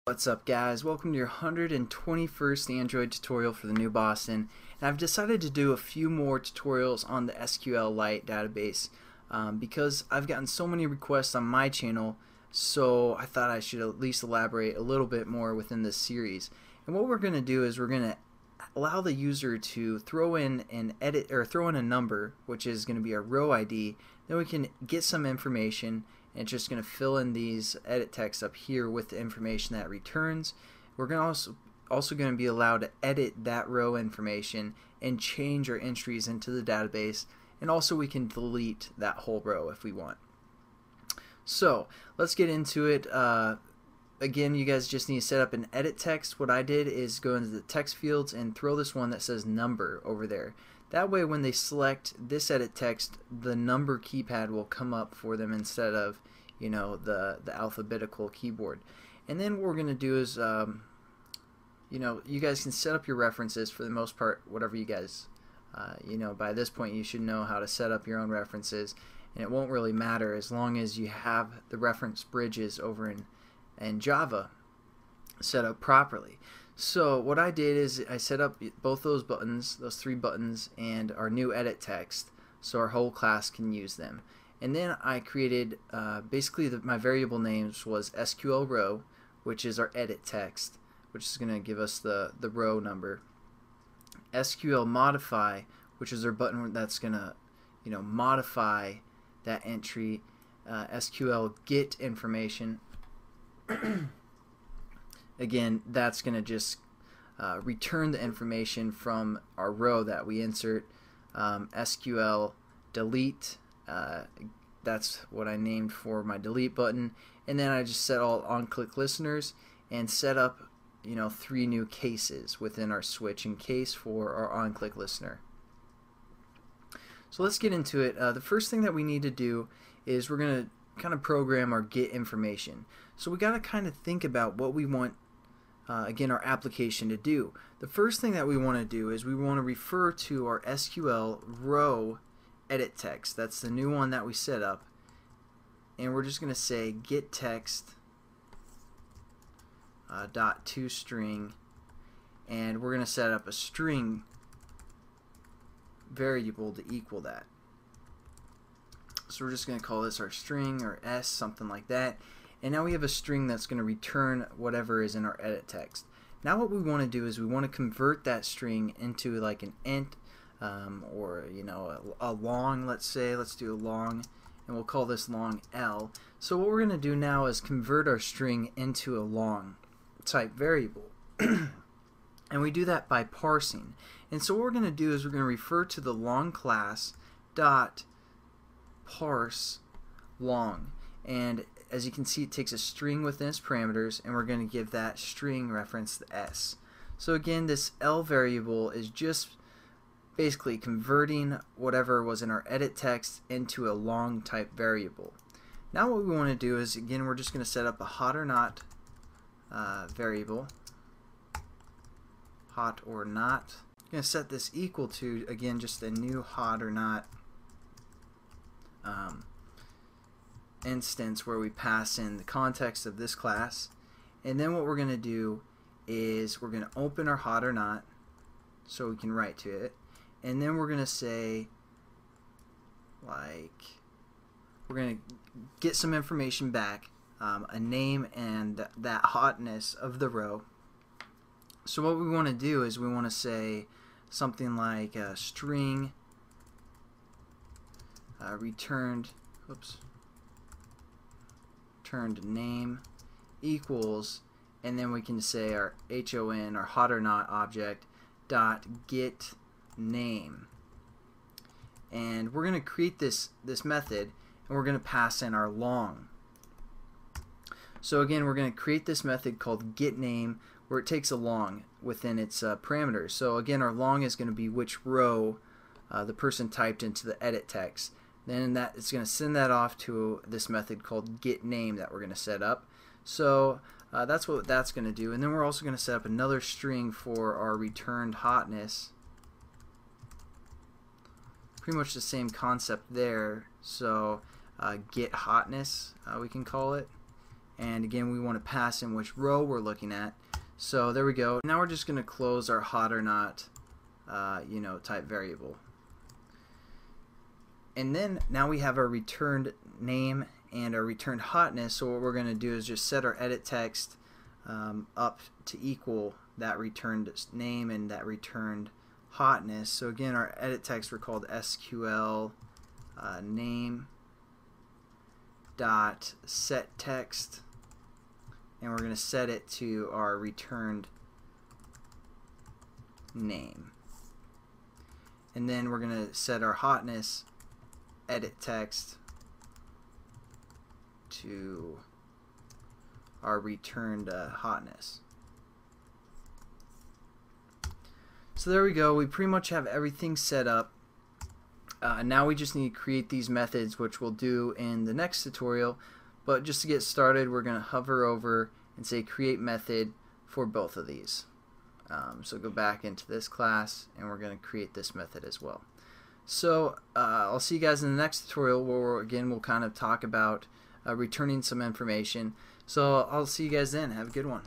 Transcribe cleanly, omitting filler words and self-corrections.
What's up, guys? Welcome to your 121st Android tutorial for the new Boston, and I've decided to do a few more tutorials on the SQLite database because I've gotten so many requests on my channel, so I thought I should at least elaborate a little bit more within this series. And what we're going to do is we're going to allow the user to throw in a number, which is going to be our row ID. Then we can get some information, and it's just going to fill in these edit text up here with the information that it returns. We're going to also going to be allowed to edit that row information and change our entries into the database, and also we can delete that whole row if we want. So let's get into it. Again, you guys just need to set up an edit text. What I did is go into the text fields and throw this one that says number over there. That way when they select this edit text, the number keypad will come up for them instead of, you know, the alphabetical keyboard. And then what we're going to do is, you know, you guys can set up your references for the most part, whatever you guys, you know, by this point you should know how to set up your own references, and it won't really matter as long as you have the reference bridges over in Java set up properly. So what I did is I set up both those buttons, those three buttons, and our new edit text so our whole class can use them. And then I created basically my variable names was SQL row, which is our edit text, which is going to give us the row number. SQL modify, which is our button that's going to, you know, modify that entry. SQL get information. Again, that's going to just return the information from our row that we insert. SQL delete, that's what I named for my delete button. And then I just set all on-click listeners and set up, you know, 3 new cases within our switch in case for our on-click listener. So let's get into it. The first thing that we need to do is we're going to kind of program our get information. So we got to kind of think about what we want again our application to do. The first thing that we want to do is we want to refer to our SQL row edit text. That's the new one that we set up, and we're just going to say get text dot toString, and we're going to set up a string variable to equal that. So we're just going to call this our string or S, something like that. And now we have a string that's going to return whatever is in our edit text. Now what we want to do is we want to convert that string into like an int or, you know, a long, let's say. Let's do a long, and we'll call this long L. So what we're going to do now is convert our string into a long type variable. And we do that by parsing. And so what we're going to do is we're going to refer to the long class dot parse long, and as you can see, it takes a string within its parameters, and we're going to give that string reference the S. So again, this L variable is just basically converting whatever was in our edit text into a long type variable. Now what we want to do is, again, we're just going to set up a hot or not variable, hot or not. I'm going to set this equal to, again, just a new hot or not instance where we pass in the context of this class. And then what we're going to do is we're going to open our hot or not so we can write to it, and then we're going to say, like, we're going to get some information back, a name and that hotness of the row. So what we want to do is we want to say something like string returned name equals, and then we can say our HON, our hot or not object, dot get name, and we're going to create this method, and we're going to pass in our long. So again, we're going to create this method called get name where it takes a long within its parameters. So again, our long is going to be which row the person typed into the edit text. Then it's going to send that off to this method called getName that we're going to set up. So that's what that's going to do. And then we're also going to set up another string for our returned hotness. Pretty much the same concept there. So get hotness, we can call it. and again we want to pass in which row we're looking at. So there we go. Now we're just going to close our hot or not type variable. And then now we have our returned name and our returned hotness. So what we're going to do is just set our edit text up to equal that returned name and that returned hotness. So again, our edit text were called SQL name dot set text, and we're going to set it to our returned name. And then we're going to set our hotness edit text to our returned hotness. So there we go. We pretty much have everything set up. Now we just need to create these methods, which we'll do in the next tutorial. But just to get started, we're going to hover over and say create method for both of these. So go back into this class and we're going to create this method as well. So I'll see you guys in the next tutorial where we'll kind of talk about returning some information. So I'll see you guys then. Have a good one.